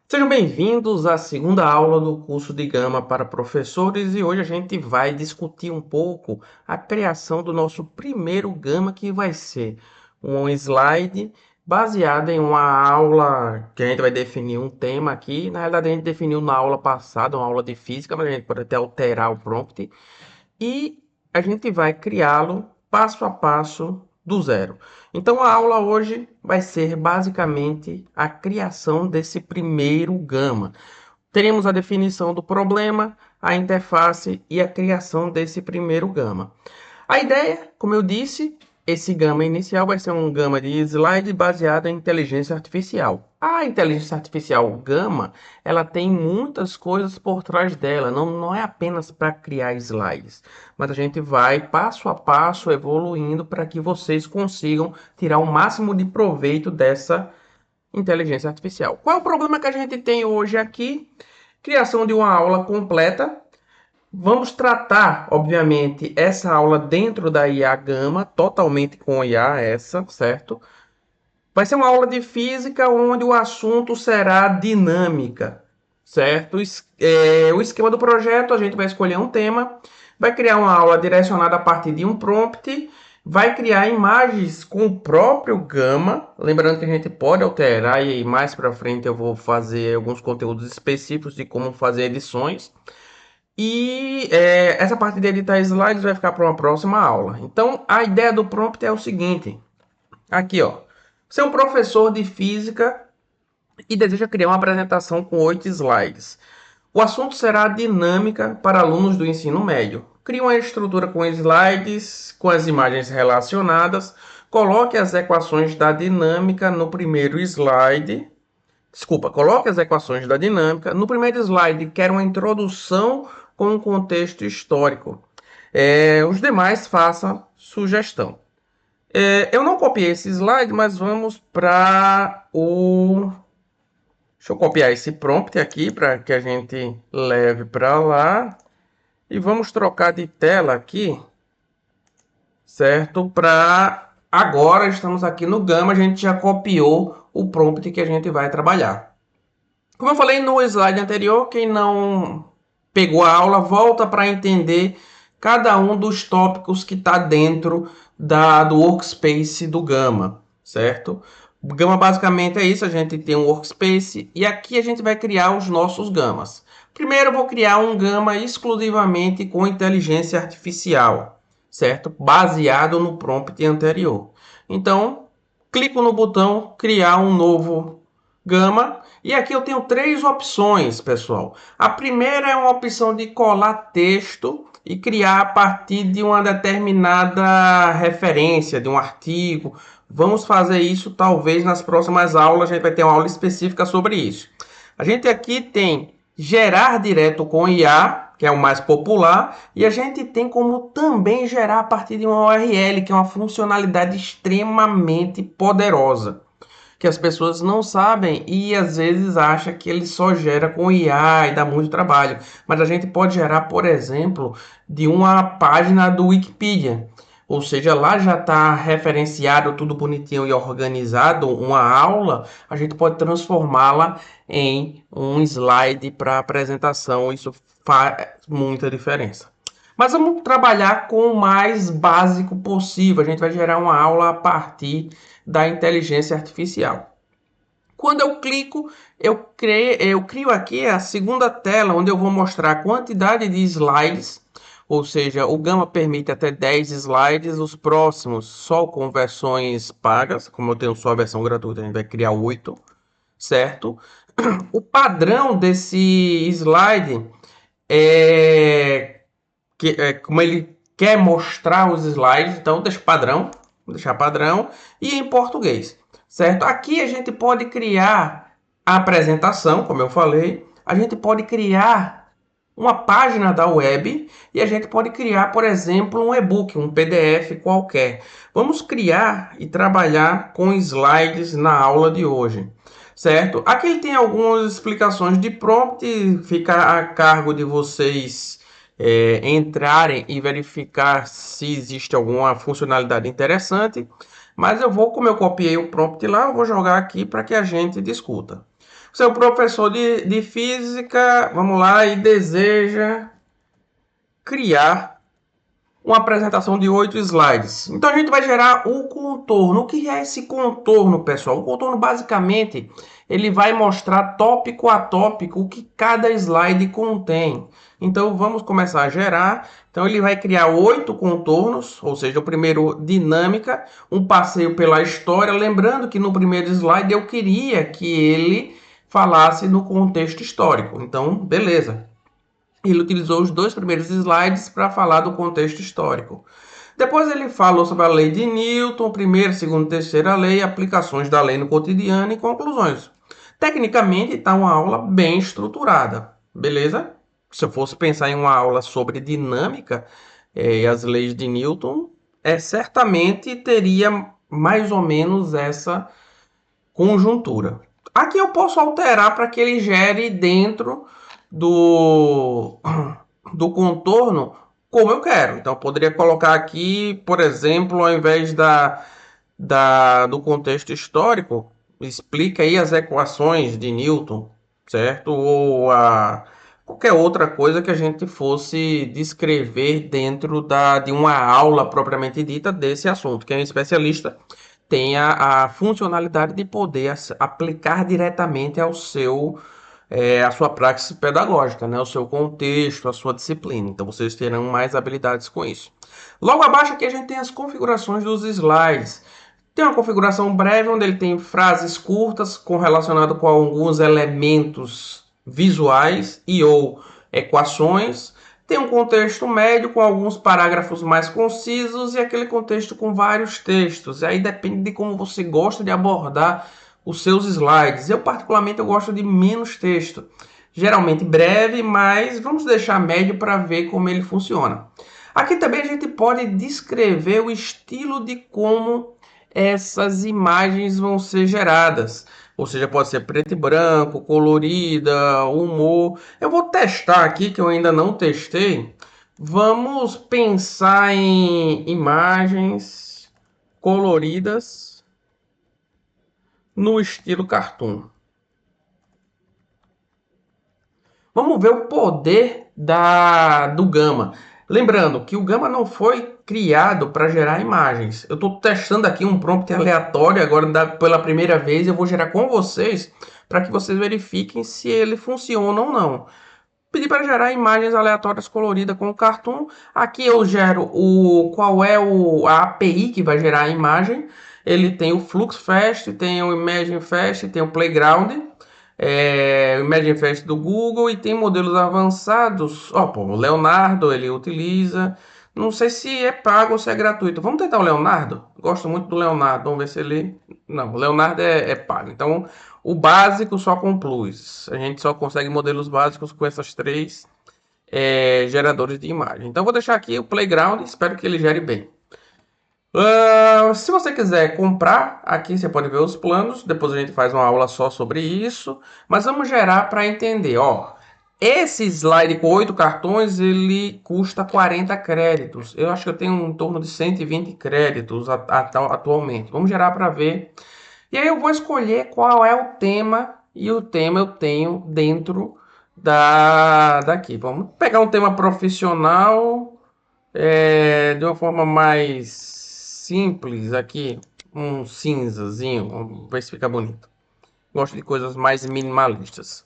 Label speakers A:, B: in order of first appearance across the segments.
A: Sejam bem-vindos à segunda aula do curso de Gama para professores e hoje a gente vai discutir um pouco a criação do nosso primeiro Gama, que vai ser um slide baseado em uma aula que a gente vai definir um tema aqui. Na realidade, a gente definiu na aula passada, uma aula de física, mas a gente pode até alterar o prompt e a gente vai criá-lo passo a passo do zero. Então a aula hoje vai ser basicamente a criação desse primeiro gama. Teremos a definição do problema, a interface e a criação desse primeiro gama. A ideia, como eu disse, esse gama inicial vai ser um gama de slide baseado em inteligência artificial. A inteligência artificial gama, ela tem muitas coisas por trás dela, não é apenas para criar slides, mas a gente vai passo a passo evoluindo para que vocês consigam tirar o máximo de proveito dessa inteligência artificial. Qual é o problema que a gente tem hoje aqui? Criação de uma aula completa. Vamos tratar, obviamente, essa aula dentro da IA Gama, totalmente com IA essa, certo? Vai ser uma aula de física onde o assunto será dinâmica, certo? O esquema do projeto, a gente vai escolher um tema, vai criar uma aula direcionada a partir de um prompt, vai criar imagens com o próprio Gama, lembrando que a gente pode alterar e mais para frente eu vou fazer alguns conteúdos específicos de como fazer edições. Essa parte de editar slides vai ficar para uma próxima aula. Então, a ideia do prompt é o seguinte. Aqui, ó. Você é um professor de física e deseja criar uma apresentação com 8 slides. O assunto será a dinâmica para alunos do ensino médio. Crie uma estrutura com slides, com as imagens relacionadas. Coloque as equações da dinâmica no primeiro slide. Desculpa, coloque as equações da dinâmica. No primeiro slide, quero uma introdução com um contexto histórico. Os demais façam sugestão. Eu não copiei esse slide, mas vamos para o... Deixa eu copiar esse prompt aqui para que a gente leve para lá. E vamos trocar de tela aqui, certo? Para agora estamos aqui no Gama, a gente já copiou o prompt que a gente vai trabalhar. Como eu falei no slide anterior, quem não pegou a aula, volta para entender cada um dos tópicos que está dentro do workspace do Gama, certo? O Gama basicamente é isso, a gente tem um workspace e aqui a gente vai criar os nossos gamas. Primeiro eu vou criar um Gama exclusivamente com inteligência artificial, certo? Baseado no prompt anterior. Então, clico no botão criar um novo Gama. E aqui eu tenho três opções, pessoal. A primeira é uma opção de colar texto e criar a partir de uma determinada referência, de um artigo. Vamos fazer isso talvez nas próximas aulas, a gente vai ter uma aula específica sobre isso. A gente aqui tem gerar direto com IA, que é o mais popular, e a gente tem como também gerar a partir de uma URL, que é uma funcionalidade extremamente poderosa que as pessoas não sabem e às vezes acha que ele só gera com IA e dá muito trabalho. Mas a gente pode gerar, por exemplo, de uma página do Wikipedia. Ou seja, lá já está referenciado tudo bonitinho e organizado, uma aula, a gente pode transformá-la em um slide para apresentação. Isso faz muita diferença. Mas vamos trabalhar com o mais básico possível. A gente vai gerar uma aula a partir da inteligência artificial. Quando eu clico, eu crio aqui a segunda tela, onde eu vou mostrar a quantidade de slides, ou seja, o Gama permite até 10 slides, os próximos só com versões pagas, como eu tenho só a versão gratuita, a gente vai criar 8, certo? O padrão desse slide como ele quer mostrar os slides, então deixa padrão, vou deixar padrão e em português, certo? Aqui a gente pode criar a apresentação, como eu falei, a gente pode criar uma página da web e a gente pode criar, por exemplo, um e-book, um PDF qualquer. Vamos criar e trabalhar com slides na aula de hoje. Certo? Aqui ele tem algumas explicações de prompt, fica a cargo de vocês entrarem e verificar se existe alguma funcionalidade interessante. Mas eu vou, como eu copiei o prompt lá, eu vou jogar aqui para que a gente discuta. Seu professor de física, vamos lá, e deseja criar uma apresentação de 8 slides. Então a gente vai gerar o contorno. O que é esse contorno, pessoal? O contorno basicamente ele vai mostrar tópico a tópico o que cada slide contém. Então vamos começar a gerar. Então ele vai criar 8 contornos, ou seja, o primeiro dinâmica, um passeio pela história. Lembrando que no primeiro slide eu queria que ele falasse no contexto histórico. Então, beleza. Ele utilizou os 2 primeiros slides para falar do contexto histórico. Depois ele falou sobre a lei de Newton, primeira, segunda e terceira lei, aplicações da lei no cotidiano e conclusões. Tecnicamente está uma aula bem estruturada, beleza? Se eu fosse pensar em uma aula sobre dinâmica e as leis de Newton, certamente teria mais ou menos essa conjuntura. Aqui eu posso alterar para que ele gere dentro do, do contorno como eu quero. Então, eu poderia colocar aqui, por exemplo, ao invés do contexto histórico, explica aí as equações de Newton, certo? Ou qualquer outra coisa que a gente fosse descrever dentro de uma aula propriamente dita desse assunto. Quem é especialista tem a funcionalidade de poder aplicar diretamente a sua praxis pedagógica, né? O seu contexto, a sua disciplina. Então vocês terão mais habilidades com isso. Logo abaixo aqui a gente tem as configurações dos slides. Tem uma configuração breve onde ele tem frases curtas relacionadas com alguns elementos visuais e ou equações. Tem um contexto médio com alguns parágrafos mais concisos e aquele contexto com vários textos. E aí depende de como você gosta de abordar os seus slides. Eu particularmente eu gosto de menos texto. Geralmente breve, mas vamos deixar médio para ver como ele funciona. Aqui também a gente pode descrever o estilo de como essas imagens vão ser geradas. Ou seja, pode ser preto e branco, colorida, humor. Eu vou testar aqui, que eu ainda não testei. Vamos pensar em imagens coloridas no estilo cartoon. Vamos ver o poder do Gama. Lembrando que o Gama não foi criado para gerar imagens. Eu estou testando aqui um prompt aleatório agora pela primeira vez. Eu vou gerar com vocês para que vocês verifiquem se ele funciona ou não. Pedi para gerar imagens aleatórias coloridas com o Cartoon. Aqui eu gero qual é a API que vai gerar a imagem. Ele tem o FluxFast, tem o ImagineFast, tem o Playground, o ImagineFast do Google e tem modelos avançados. O Leonardo ele utiliza. Não sei se é pago ou se é gratuito. Vamos tentar o Leonardo? Gosto muito do Leonardo. Vamos ver se ele. Não, o Leonardo é pago. Então, o básico só com plus. A gente só consegue modelos básicos com essas três geradores de imagem. Então, vou deixar aqui o Playground. Espero que ele gere bem. Se você quiser comprar, aqui você pode ver os planos. Depois a gente faz uma aula só sobre isso. Mas vamos gerar para entender. Esse slide com 8 cartões, ele custa 40 créditos. Eu acho que eu tenho em torno de 120 créditos atualmente. Vamos gerar para ver. E aí eu vou escolher qual é o tema. E o tema eu tenho dentro daqui. Vamos pegar um tema profissional de uma forma mais simples aqui. Um cinzazinho. Vamos ver se fica bonito. Gosto de coisas mais minimalistas.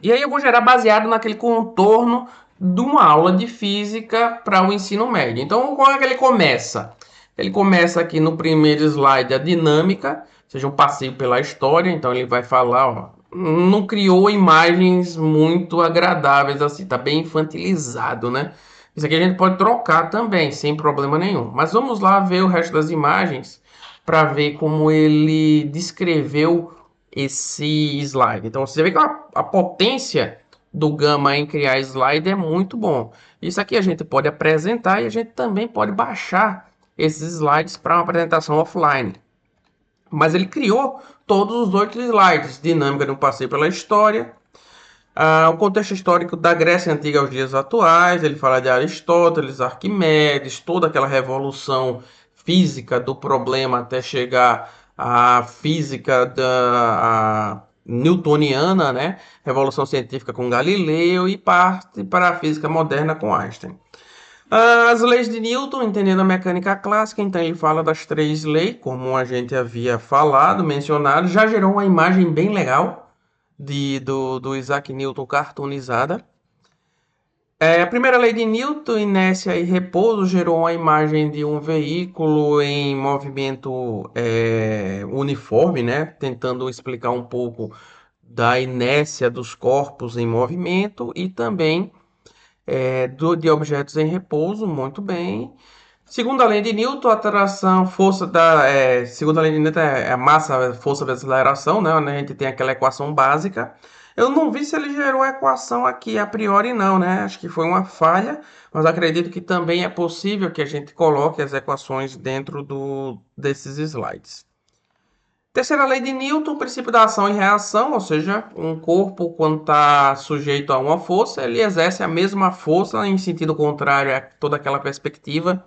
A: E aí eu vou gerar baseado naquele contorno de uma aula de física para o ensino médio. Então, como é que ele começa? Ele começa aqui no primeiro slide a dinâmica, seja um passeio pela história. Então ele vai falar, não criou imagens muito agradáveis assim, tá bem infantilizado, né? Isso aqui a gente pode trocar também, sem problema nenhum. Mas vamos lá ver o resto das imagens para ver como ele descreveu esse slide. Então você vê que a potência do Gama em criar slide é muito bom. Isso aqui a gente pode apresentar e a gente também pode baixar esses slides para uma apresentação offline. Mas ele criou todos os 8 slides: dinâmica de um passeio pela história, o contexto histórico da Grécia Antiga aos dias atuais. Ele fala de Aristóteles, Arquimedes, toda aquela revolução física do problema até chegar à física newtoniana, né? Revolução científica com Galileu e parte para a física moderna com Einstein. As leis de Newton, entendendo a mecânica clássica, então ele fala das três leis, como a gente havia falado, mencionado, já gerou uma imagem bem legal do Isaac Newton cartoonizada. A primeira lei de Newton, inércia e repouso, gerou uma imagem de um veículo em movimento uniforme, né? Tentando explicar um pouco da inércia dos corpos em movimento e também de objetos em repouso, muito bem. Segundo a lei de Newton, a atração, força da. Segundo a lei de Newton, é a massa, força da aceleração, né? Onde a gente tem aquela equação básica. Eu não vi se ele gerou a equação aqui a priori, não, né? Acho que foi uma falha, mas acredito que também é possível que a gente coloque as equações dentro desses slides. Terceira lei de Newton, princípio da ação e reação, ou seja, um corpo, quando está sujeito a uma força, ele exerce a mesma força em sentido contrário a toda aquela perspectiva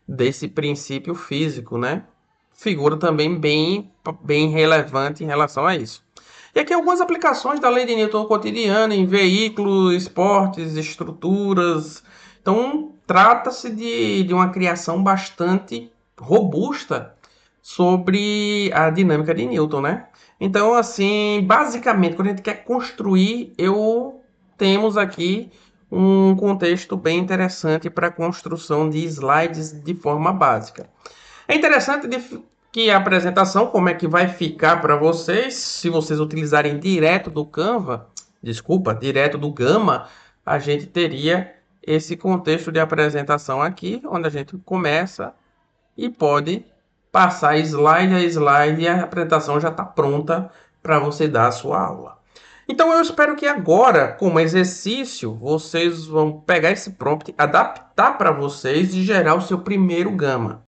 A: desse princípio físico, né? Figura também bem relevante em relação a isso. E aqui algumas aplicações da lei de Newton cotidiana em veículos, esportes, estruturas. Então, trata-se de uma criação bastante robusta sobre a dinâmica de Newton, né? Então, assim, basicamente, quando a gente quer construir, temos aqui um contexto bem interessante para a construção de slides de forma básica. É interessante que a apresentação, como é que vai ficar para vocês, se vocês utilizarem direto do Canva, desculpa, direto do Gama, a gente teria esse contexto de apresentação aqui, onde a gente começa e pode passar slide a slide e a apresentação já está pronta para você dar a sua aula. Então eu espero que agora, como exercício, vocês vão pegar esse prompt, adaptar para vocês e gerar o seu primeiro Gama.